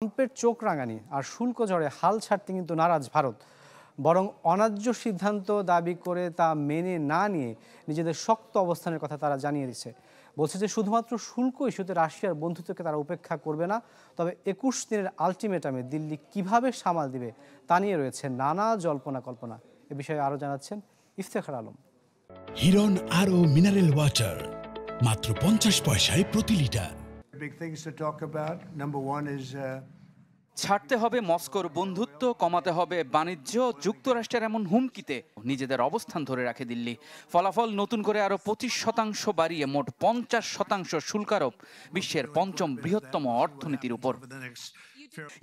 ট্রাম্পের চোখ রাঙানি আর শুল্ক ঝড়ে হাল ছাড়তে কিন্তু নারাজ ভারত, বরং অন্যায্য সিদ্ধান্ত দাবি করে তা মেনে না নিয়ে নিজেদের শক্ত অবস্থানের কথা তারা জানিয়ে দিচ্ছে। বলছে যে শুধুমাত্র শুল্ক ইস্যুতে রাশিয়ার বন্ধুত্বকে তারা উপেক্ষা করবে না, তবে ২১ দিনের আলটিমেটামে দিল্লি কিভাবে সামাল দিবে তা নিয়ে রয়েছে নানা জল্পনা কল্পনা। এ বিষয়ে আরও জানাচ্ছেন ইফতেখার আলম। হিরন আরও মিনারেল ওয়াটার মাত্র 50 পয়সায় প্রতি লিটার। ছাড়তে হবে মস্কোর বন্ধুত্ব, কমাতে হবে বাণিজ্য। যুক্তরাষ্ট্রের এমন হুমকিতে নিজেদের অবস্থান ধরে রাখে দিল্লি। ফলাফল নতুন করে আরো 25% বাড়িয়ে মোট 50% শুল্ক আরোপ বিশ্বের পঞ্চম বৃহত্তম অর্থনীতির উপর।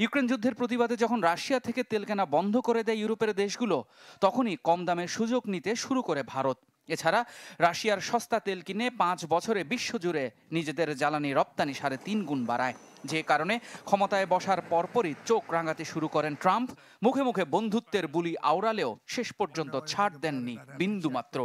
ইউক্রেন যুদ্ধের প্রতিবাদে যখন রাশিয়া থেকে তেল কেনা বন্ধ করে দেয় ইউরোপের দেশগুলো, তখনই কম দামে সুযোগ নিতে শুরু করে ভারত। এছাড়া রাশিয়ার সস্তা তেল কিনে 5 বছরে বিশ্বজুড়ে নিজেদের জ্বালানি রপ্তানি 3.5 গুণ বাড়ায়। যে কারণে ক্ষমতায় বসার পরপরই চোখ রাঙাতে শুরু করেন ট্রাম্প। মুখে মুখে বন্ধুত্বের বুলি আওড়ালেও শেষ পর্যন্ত ছাড় দেননি বিন্দুমাত্র।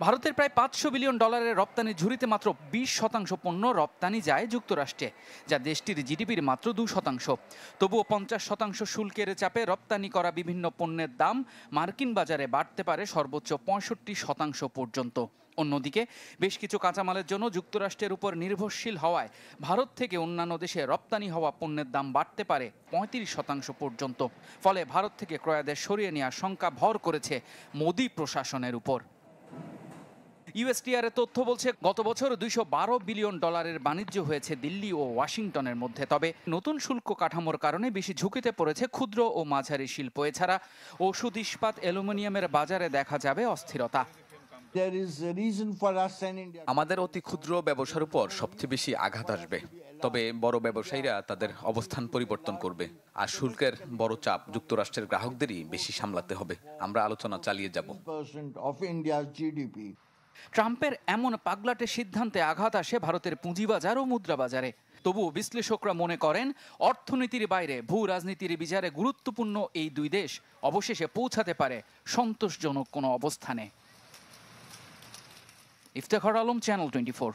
ভারতের প্রায় $500 বিলিয়ন রপ্তানি ঝুড়িতে মাত্র 20% পণ্য রপ্তানি যায় যুক্তরাষ্ট্রে, যা দেশটির জিডিপির মাত্র 2%। তবুও 50% শুল্কের চাপে রপ্তানি করা বিভিন্ন পণ্যের দাম মার্কিন বাজারে বাড়তে পারে সর্বোচ্চ 65% পর্যন্ত। অন্যদিকে বেশ কিছু কাঁচামালের জন্য যুক্তরাষ্ট্রের উপর নির্ভরশীল হওয়ায় ভারত থেকে অন্যান্য দেশে রপ্তানি হওয়া পণ্যের দাম বাড়তে পারে 35% পর্যন্ত। ফলে ভারত থেকে ক্রয়াদেশ সরিয়ে নেওয়ার শঙ্কা ভর করেছে মোদি প্রশাসনের উপর। ইউএসটিআর তথ্য বলছে গত বছর $212 বিলিয়ন বাণিজ্য হয়েছে দিল্লি ও ওয়াশিংটনের মধ্যে। তবে নতুন শুল্ক কাঠামোর কারণে বেশি ঝুঁকিতে পড়েছে ক্ষুদ্র ও মাঝারি শিল্প। এছাড়া ওষুধ, ইস্পাত, অ্যালুমিনিয়ামের বাজারে দেখা যাবে অস্থিরতা। আমাদের অতি ক্ষুদ্র ব্যবসার উপর সবচেয়ে বেশি আঘাত আসবে, তবে বড় ব্যবসায়ীরা তাদের অবস্থান পরিবর্তন করবে। আর শুল্কের বড় চাপ যুক্তরাষ্ট্রের গ্রাহকদেরই বেশি সামলাতে হবে। আমরা আলোচনা চালিয়ে যাব। ট্রাম্পের এমন পাগলাটে সিদ্ধান্তে আঘাত আসে ভারতের পুঁজিবাজার ও মুদ্রা বাজারে। তবুও বিশ্লেষকরা মনে করেন অর্থনীতির বাইরে ভূ রাজনীতির বিচারে গুরুত্বপূর্ণ এই দুই দেশ অবশেষে পৌঁছাতে পারে সন্তোষজনক কোনো অবস্থানে। ইফতেখার আলম, চ্যানেল 24।